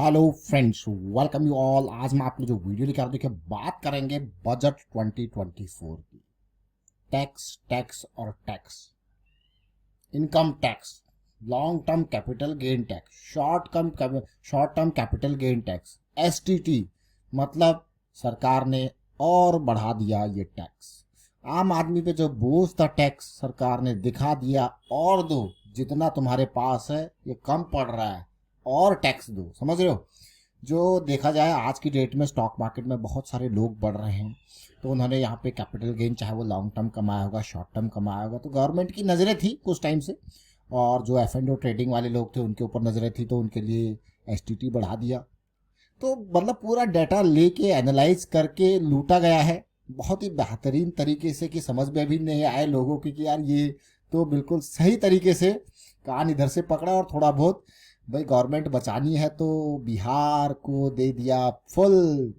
Hello friends, welcome you all. आज मैं आपको जो वीडियो लेकर देखिए बात करेंगे बजट 2024 की। टैक्स टैक्स और tax, income tax, long term capital gain tax, short term capital gain tax, STT. मतलब सरकार ने और बढ़ा दिया ये टैक्स। आम आदमी पे जो बोझ था टैक्स, सरकार ने दिखा दिया और दो, जितना तुम्हारे पास है ये कम पड़ रहा है और टैक्स दो। समझ रहे हो? जो देखा जाए आज की डेट में स्टॉक मार्केट में बहुत सारे लोग बढ़ रहे हैं, तो उन्होंने यहाँ पे कैपिटल गेन, चाहे वो लॉन्ग टर्म कमाया होगा शॉर्ट टर्म कमाया होगा, तो गवर्नमेंट की नज़रें थी कुछ टाइम से। और जो एफ एंड ओ ट्रेडिंग वाले लोग थे उनके ऊपर नज़रें थी, तो उनके लिए एस टी टी बढ़ा दिया। तो मतलब पूरा डाटा लेके एनालाइज करके लूटा गया है बहुत ही बेहतरीन तरीके से, कि समझ में भी नहीं आए लोगों की कि यार ये तो बिल्कुल सही तरीके से कान इधर से पकड़ा। और थोड़ा बहुत भाई गवर्नमेंट बचानी है तो बिहार को दे दिया फुल।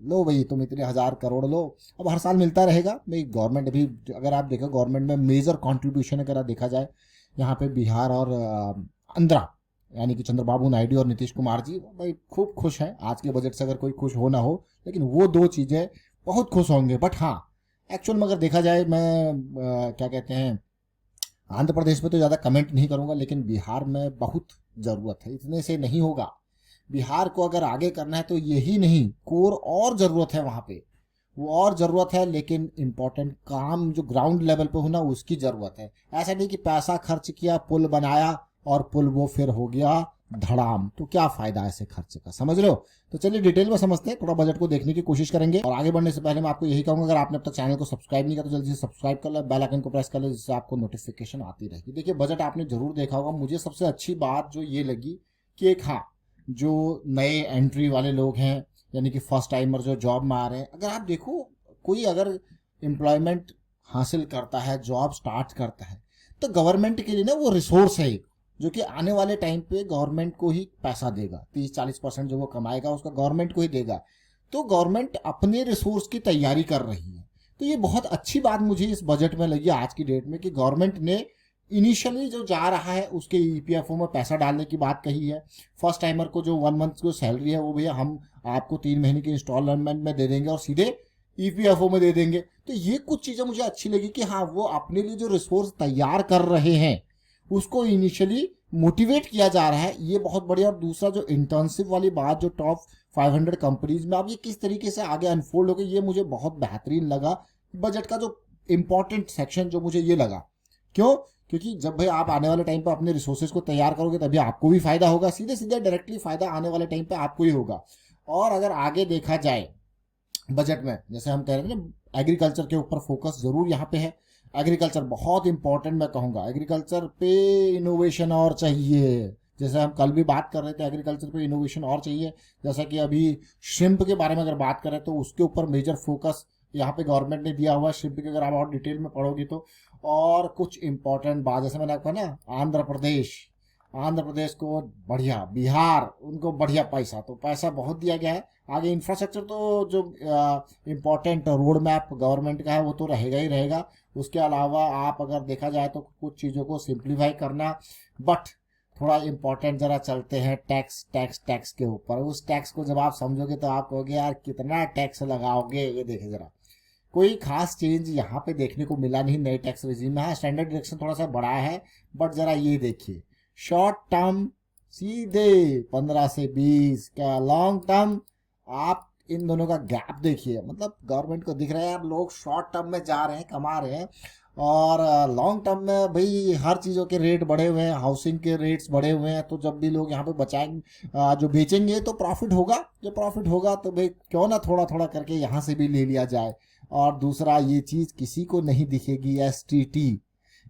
लो भाई तुम इतने 1,000 करोड़ लो, अब हर साल मिलता रहेगा भाई। गवर्नमेंट अभी अगर आप देखो, गवर्नमेंट में मेजर कंट्रीब्यूशन अगर देखा जाए, यहाँ पे बिहार और आंध्रा, यानी कि चंद्रबाबू नायडू और नीतीश कुमार जी भाई खूब खुश हैं। आज के बजट से अगर कोई खुश हो ना हो, लेकिन वो दो चीज़ें बहुत खुश होंगे। बट हाँ, एक्चुअल में अगर देखा जाए, मैं क्या कहते हैं, आंध्र प्रदेश में तो ज़्यादा कमेंट नहीं करूंगा, लेकिन बिहार में बहुत ज़रूरत है। इतने से नहीं होगा। बिहार को अगर आगे करना है तो यही नहीं, कोर और ज़रूरत है वहाँ पे। वो और ज़रूरत है, लेकिन इम्पोर्टेंट काम जो ग्राउंड लेवल पे होना उसकी ज़रूरत है। ऐसा नहीं कि पैसा खर्च किया, पुल बनाया और पुल वो फिर हो गया धड़ाम, तो क्या फ़ायदा ऐसे खर्च का। समझ रहे हो? तो चलिए डिटेल में समझते हैं, थोड़ा बजट को देखने की कोशिश करेंगे। और आगे बढ़ने से पहले मैं आपको यही कहूंगा, अगर आपने अब तक चैनल को सब्सक्राइब नहीं किया तो जल्दी से सब्सक्राइब कर ले, बेल आइकन को प्रेस कर ले, जिससे आपको नोटिफिकेशन आती रहेगी। देखिए बजट आपने जरूर देखा होगा। मुझे सबसे अच्छी बात जो ये लगी कि एक, हाँ, जो नए एंट्री वाले लोग हैं, यानी कि फर्स्ट टाइमर जो जॉब में आ रहे हैं, अगर आप देखो, कोई अगर एम्प्लॉयमेंट हासिल करता है, जॉब स्टार्ट करता है, तो गवर्नमेंट के लिए ना वो रिसोर्स है एक, जो कि आने वाले टाइम पे गवर्नमेंट को ही पैसा देगा। 30-40% जो वो कमाएगा उसका गवर्नमेंट को ही देगा। तो गवर्नमेंट अपने रिसोर्स की तैयारी कर रही है। तो ये बहुत अच्छी बात मुझे इस बजट में लगी आज की डेट में, कि गवर्नमेंट ने इनिशियली जो जा रहा है उसके ईपीएफओ में पैसा डालने की बात कही है। फर्स्ट टाइमर को जो 1 मंथ को सैलरी है वो भैया हम आपको 3 महीने की इंस्टॉलमेंट में दे देंगे और सीधे ईपीएफओ में दे देंगे। तो ये कुछ चीज़ें मुझे अच्छी लगी कि हाँ, वो अपने लिए जो रिसोर्स तैयार कर रहे हैं उसको इनिशियली मोटिवेट किया जा रहा है। ये बहुत बढ़िया। और दूसरा जो इंटर्नशिप वाली बात, जो टॉप 500 कंपनीज में अब ये किस तरीके से आगे अनफोल्ड हो गई, ये मुझे बहुत बेहतरीन लगा। बजट का जो इम्पोर्टेंट सेक्शन जो मुझे ये लगा, क्यों? क्योंकि जब भाई आप आने वाले टाइम पे अपने रिसोर्सेज को तैयार करोगे तभी आपको भी फायदा होगा। सीधे सीधे डायरेक्टली फायदा आने वाले टाइम पे आपको ही होगा। और अगर आगे देखा जाए बजट में, जैसे हम कह रहे हैं ना, एग्रीकल्चर के ऊपर फोकस जरूर यहाँ पे है। एग्रीकल्चर बहुत इंपॉर्टेंट, मैं कहूँगा एग्रीकल्चर पे इनोवेशन और चाहिए। जैसे हम कल भी बात कर रहे थे, एग्रीकल्चर पे इनोवेशन और चाहिए। जैसा कि अभी श्रिम्प के बारे में अगर बात करें तो उसके ऊपर मेजर फोकस यहाँ पे गवर्नमेंट ने दिया हुआ है। श्रिम्प की अगर आप और डिटेल में पढ़ोगी तो, और कुछ इंपॉर्टेंट बात, जैसे मैंने आपको ना, आंध्र प्रदेश को बढ़िया, बिहार उनको बढ़िया पैसा, तो पैसा बहुत दिया गया है। आगे इंफ्रास्ट्रक्चर तो जो इम्पोर्टेंट रोड मैप गवर्नमेंट का है वो तो रहेगा ही रहेगा। उसके अलावा आप अगर देखा जाए तो कुछ चीज़ों को सिंप्लीफाई करना। बट थोड़ा इम्पोर्टेंट जरा चलते हैं टैक्स टैक्स टैक्स के ऊपर। उस टैक्स को जब आप समझोगे तो आप कहोगे यार कितना टैक्स लगाओगे। ये देखे जरा, कोई खास चेंज यहाँ पे देखने को मिला नहीं नए टैक्स रेजिम में। हाँ, स्टैंडर्ड डिडक्शन थोड़ा सा बढ़ा है, बट जरा ये देखिए, शॉर्ट टर्म सीधे 15 से 20 का, लॉन्ग टर्म आप इन दोनों का गैप देखिए। मतलब गवर्नमेंट को दिख रहा है यार, लोग शॉर्ट टर्म में जा रहे हैं, कमा रहे हैं, और लॉन्ग टर्म में भाई हर चीज़ों के रेट बढ़े हुए हैं, हाउसिंग के रेट्स बढ़े हुए हैं। तो जब भी लोग यहाँ पे बचाएंगे, जो बेचेंगे तो प्रॉफिट होगा। जो प्रॉफिट होगा तो भाई क्यों ना थोड़ा थोड़ा करके यहाँ से भी ले लिया जाए। और दूसरा, ये चीज़ किसी को नहीं दिखेगी, एसटीटी।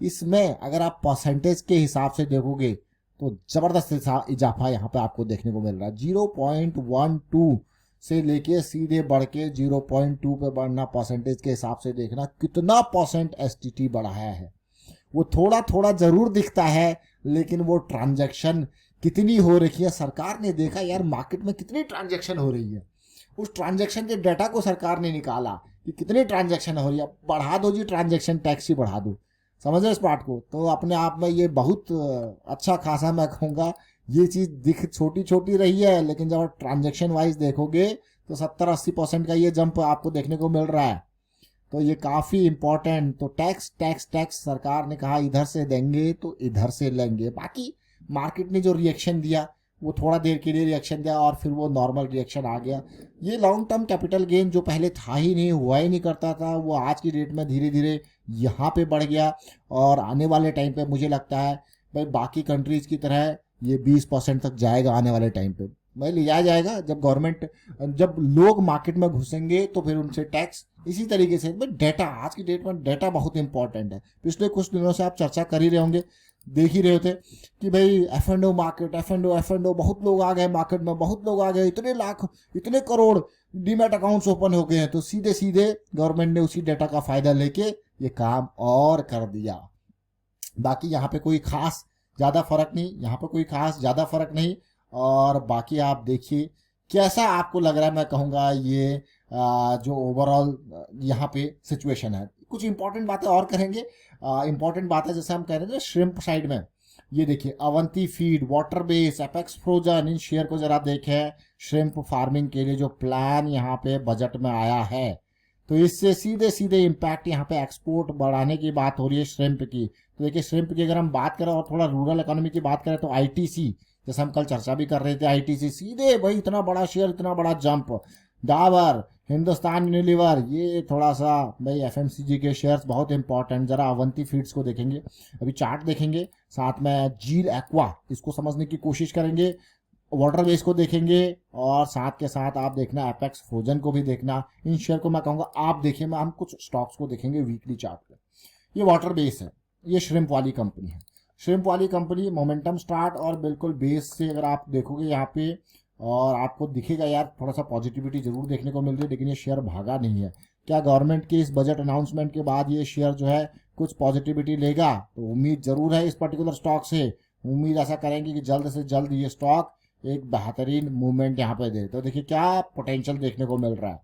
इसमें अगर आप परसेंटेज के हिसाब से देखोगे तो ज़बरदस्त इजाफा यहाँ पे आपको देखने को मिल रहा है। 0.12 से लेके सीधे बढ़ के 0.2 पे बढ़ना। परसेंटेज के हिसाब से देखना कितना परसेंट एसटीटी बढ़ाया है। वो थोड़ा थोड़ा जरूर दिखता है, लेकिन वो ट्रांजैक्शन कितनी हो रही है, सरकार ने देखा यार मार्केट में कितनी ट्रांजैक्शन हो रही है। उस ट्रांजैक्शन के डाटा को सरकार ने निकाला कि कितनी ट्रांजैक्शन हो रही है। बढ़ा दो जी, ट्रांजैक्शन टैक्स ही बढ़ा दो। समझ रहे इस बात को? तो अपने आप में ये बहुत अच्छा खासा, मैं कहूँगा ये चीज दिख छोटी छोटी रही है, लेकिन जब ट्रांजेक्शन वाइज देखोगे तो 70-80% का ये जंप आपको देखने को मिल रहा है। तो ये काफी इंपॉर्टेंट। तो टैक्स टैक्स टैक्स सरकार ने कहा इधर से देंगे तो इधर से लेंगे। बाकी मार्केट ने जो रिएक्शन दिया वो थोड़ा देर के लिए रिएक्शन दिया और फिर वो नॉर्मल रिएक्शन आ गया। ये लॉन्ग टर्म कैपिटल गेन जो पहले था ही नहीं, हुआ ही नहीं करता था, वो आज की डेट में धीरे धीरे यहाँ पे बढ़ गया। और आने वाले टाइम पे मुझे लगता है भाई बाकी कंट्रीज की तरह ये 20% तक जाएगा आने वाले टाइम पे। भाई लिया जाएगा जब गवर्नमेंट, जब लोग मार्केट में घुसेंगे तो फिर उनसे टैक्स इसी तरीके से। भाई डेटा, आज की डेट में डेटा बहुत इंपॉर्टेंट है। पिछले कुछ दिनों से आप चर्चा कर ही रहे होंगे, देख ही रहे होते कि भाई F&O मार्केट, F&O बहुत लोग आ गए मार्केट में, बहुत लोग आ गए, इतने लाख इतने करोड़ डीमैट अकाउंट्स ओपन हो गए हैं। तो सीधे सीधे गवर्नमेंट ने उसी डेटा का फायदा लेके ये काम और कर दिया। बाकी यहाँ पे कोई खास ज़्यादा फर्क नहीं, यहाँ पे कोई खास ज़्यादा फर्क नहीं। और बाकी आप देखिए कैसा आपको लग रहा है। मैं कहूँगा ये जो ओवरऑल यहाँ पे सिचुएशन है, कुछ इंपॉर्टेंट बातें और करेंगे। इंपॉर्टेंट बात है जैसे हम कह रहे थे श्रिम्प साइड में, ये देखिए Avanti feed, water base, apex frozen, इन शेयर को जरा देखें। श्रिम्प फार्मिंग के लिए जो प्लान यहाँ पे बजट में आया है, तो इससे सीधे सीधे इम्पैक्ट यहाँ पे एक्सपोर्ट बढ़ाने की बात हो रही है श्रिम्प की। तो देखिए श्रिम्प की अगर हम बात करें और थोड़ा रूरल इकोनॉमी की बात करें तो आईटीसी, जैसे हम कल चर्चा भी कर रहे थे, आईटीसी सीधे भाई इतना बड़ा शेयर, इतना बड़ा जंप। डाबर, हिंदुस्तान यूनिलीवर, ये थोड़ा सा भाई एफएमसीजी के शेयर्स बहुत इंपॉर्टेंट। जरा अवंती फीड्स को देखेंगे, अभी चार्ट देखेंगे, साथ में जील एक्वा, इसको समझने की कोशिश करेंगे, वाटर बेस को देखेंगे, और साथ के साथ आप देखना एपेक्स फ्रोजन को भी देखना। इन शेयर को मैं कहूँगा आप देखिए, मैं हम कुछ स्टॉक्स को देखेंगे वीकली चार्ट पे। ये वाटर बेस है, ये श्रिम्प वाली कंपनी है। श्रिम्प वाली कंपनी मोमेंटम स्टार्ट और बिल्कुल बेस से अगर आप देखोगे यहाँ पे, और आपको दिखेगा यार थोड़ा सा पॉजिटिविटी जरूर देखने को मिल रही है, लेकिन ये शेयर भागा नहीं है। क्या गवर्नमेंट के इस बजट अनाउंसमेंट के बाद ये शेयर जो है कुछ पॉजिटिविटी लेगा? तो उम्मीद जरूर है इस पर्टिकुलर स्टॉक से। उम्मीद ऐसा करेंगे कि जल्द से जल्द ये स्टॉक एक बेहतरीन मूवमेंट यहाँ पे दे। तो देखिए क्या पोटेंशियल देखने को मिल रहा है।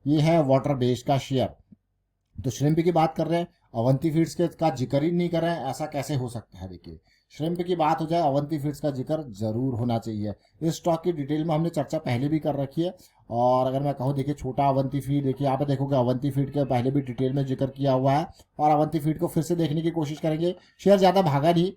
ये है वाटर बेस का शेयर। तो श्रिम्प की बात कर रहे हैं, अवंती फीड्स के का जिक्र ही नहीं कर रहे हैं, ऐसा कैसे हो सकता है? देखिए श्रिम्प की बात हो जाए, अवंती फीड्स का जिक्र जरूर होना चाहिए। इस स्टॉक की डिटेल में हमने चर्चा पहले भी कर रखी है। और अगर मैं कहूँ देखिए छोटा अवंती फीड, देखिए यहाँ पे देखोगे अवंती फीड के पहले भी डिटेल में जिक्र किया हुआ है, और अवंती फीड को फिर से देखने की कोशिश करेंगे। शेयर ज़्यादा भागा नहीं,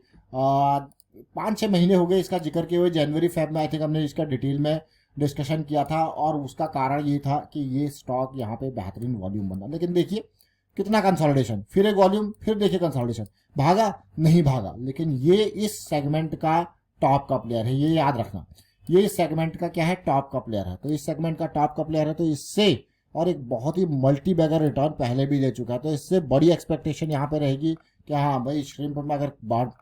5-6 महीने हो गए इसका जिक्र किए हुए। जनवरी फेब में आई थिंक हमने इसका डिटेल में डिस्कशन किया था, और उसका कारण ये था कि ये स्टॉक यहाँ पे बेहतरीन वॉल्यूम बना। लेकिन देखिए कितना कंसोलिडेशन, फिर एक वॉल्यूम, फिर देखिए कंसोलिडेशन, भागा नहीं भागा। लेकिन ये इस सेगमेंट का टॉप का प्लेयर है, ये याद रखना। ये इस सेगमेंट का क्या है? टॉप का प्लेयर है। तो इस सेगमेंट का टॉप का प्लेयर है, तो इससे, और एक बहुत ही मल्टी बैगर रिटर्न पहले भी ले चुका है, तो इससे बड़ी एक्सपेक्टेशन यहाँ पे रहेगी कि हाँ भाई श्रिम्प में अगर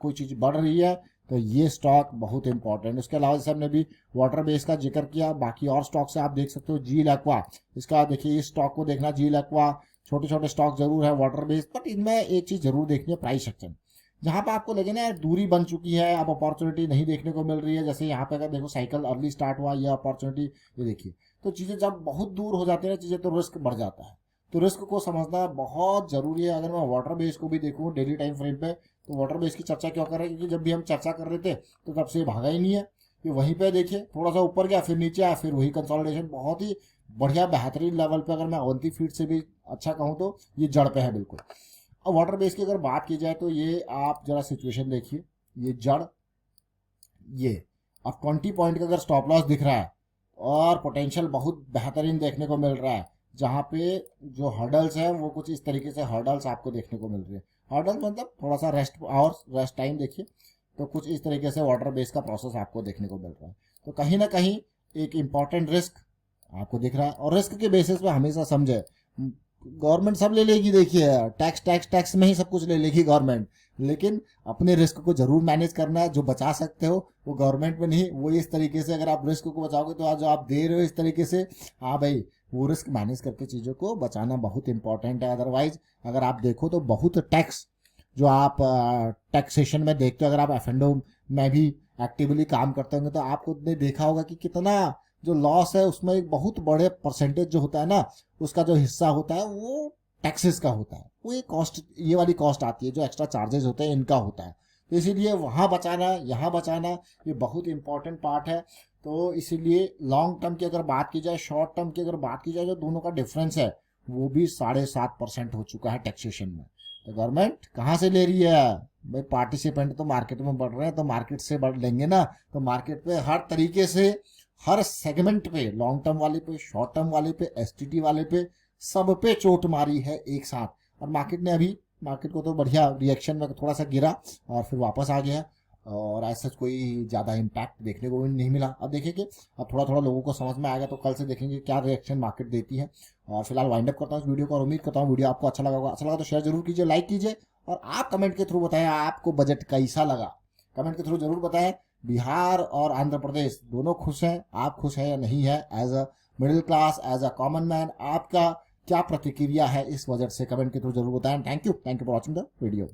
कोई चीज़ बढ़ रही है तो ये स्टॉक बहुत इंपॉर्टेंट। उसके अलावा जैसे हमने भी वाटर बेस का जिक्र किया, बाकी और स्टॉक से आप देख सकते हो। जील एक्वा, इसका देखिए इस स्टॉक को देखना। जील एक्वा छोटे छोटे स्टॉक जरूर है वाटर बेस, बट इनमें एक चीज जरूर देखनी है, प्राइस एक्शन। जहां पे आपको लगे ना यार दूरी बन चुकी है, अब अपॉर्चुनिटी नहीं देखने को मिल रही है, जैसे यहाँ पे अगर देखो साइकिल अर्ली स्टार्ट हुआ, ये अपॉर्चुनिटी, ये देखिए। तो चीजें जब बहुत दूर हो जाती है ना चीजें, तो रिस्क बढ़ जाता है। तो रिस्क को समझना बहुत जरूरी है। अगर मैं वाटर बेस को भी देखूँ डेली टाइम फ्रेम पे, तो वाटर बेस की चर्चा क्यों कर रहे हैं? क्योंकि जब भी हम चर्चा कर रहे थे तो तब से भागा ही नहीं है। ये वहीं पे देखिए थोड़ा सा ऊपर गया, फिर नीचे आया, फिर वही कंसोलिडेशन, बहुत ही बढ़िया बेहतरीन लेवल पे। अगर मैं अवंती फीड से भी अच्छा कहूँ तो ये जड़ पे है बिल्कुल। अब वाटर बेस की अगर बात की जाए तो ये आप जरा सिचुएशन देखिए, ये जड़, ये अब 20 पॉइंट का अगर स्टॉप लॉस दिख रहा है, और पोटेंशियल बहुत बेहतरीन देखने को मिल रहा है। जहाँ पे जो हर्डल्स है वो कुछ इस तरीके से हर्डल्स आपको देखने को मिल रही है। हर्डल्स मतलब थोड़ा सा रेस्ट आवर्स, रेस्ट टाइम देखिए, तो कुछ इस तरीके से वाटर बेस का प्रोसेस आपको देखने को मिल रहा है। तो कहीं ना कहीं एक इम्पॉर्टेंट रिस्क आपको दिख रहा है, और रिस्क के बेसिस पे हमेशा समझे, गवर्नमेंट सब ले लेगी, देखिए टैक्स टैक्स टैक्स में ही सब कुछ ले लेगी गवर्नमेंट, लेकिन अपने रिस्क को जरूर मैनेज करना है। जो बचा सकते हो वो गवर्नमेंट में नहीं, वो इस तरीके से अगर आप रिस्क को बचाओगे तो आज जो आप दे रहे हो इस तरीके से, हाँ भाई वो रिस्क मैनेज करके चीज़ों को बचाना बहुत इंपॉर्टेंट है। अदरवाइज अगर आप देखो तो बहुत टैक्स जो आप टैक्सेशन में देखते हो, अगर आप F&O में भी एक्टिवली काम करते होंगे तो आपको ने देखा होगा कि कितना जो लॉस है उसमें एक बहुत बड़े परसेंटेज जो होता है ना, उसका जो हिस्सा होता है वो टैक्सेस का होता है। वो एक कॉस्ट, ये वाली कॉस्ट आती है जो एक्स्ट्रा चार्जेस होते हैं इनका होता है। इसीलिए वहाँ बचाना, यहाँ बचाना, ये बहुत इंपॉर्टेंट पार्ट है। तो इसीलिए लॉन्ग टर्म की अगर बात की जाए, शॉर्ट टर्म की अगर बात की जाए, जो दोनों का डिफरेंस है वो भी 7.5% हो चुका है टैक्सेशन में। तो गवर्नमेंट कहाँ से ले रही है भाई? पार्टिसिपेंट तो मार्केट में बढ़ रहे हैं, तो मार्केट से बढ़ लेंगे ना। तो मार्केट पे हर तरीके से, हर सेगमेंट पे, लॉन्ग टर्म वाले पे, शॉर्ट टर्म वाले पे, एसटीटी वाले पे, सब पे चोट मारी है एक साथ। और मार्केट को तो बढ़िया रिएक्शन में थोड़ा सा गिरा और फिर वापस आ गया, और ऐसा कोई ज़्यादा इम्पैक्ट देखने को भी नहीं मिला। अब देखेंगे, अब थोड़ा थोड़ा लोगों को समझ में आएगा, तो कल से देखेंगे क्या रिएक्शन मार्केट देती है। और फिलहाल वाइंड अप करता हूँ इस वीडियो को, और उम्मीद करता हूँ वीडियो आपको अच्छा लगा होगा। अच्छा लगा तो शेयर जरूर कीजिए, लाइक कीजिए, और आप कमेंट के थ्रू बताएं आपको बजट कैसा लगा। कमेंट के थ्रू जरूर बताएं। बिहार और आंध्र प्रदेश दोनों खुश हैं, आप खुश हैं या नहीं है? As a middle class, as a common man, आपका क्या प्रतिक्रिया है इस बजट से? कमेंट के थ्रू जरूर बताएं। Thank you for watching the video.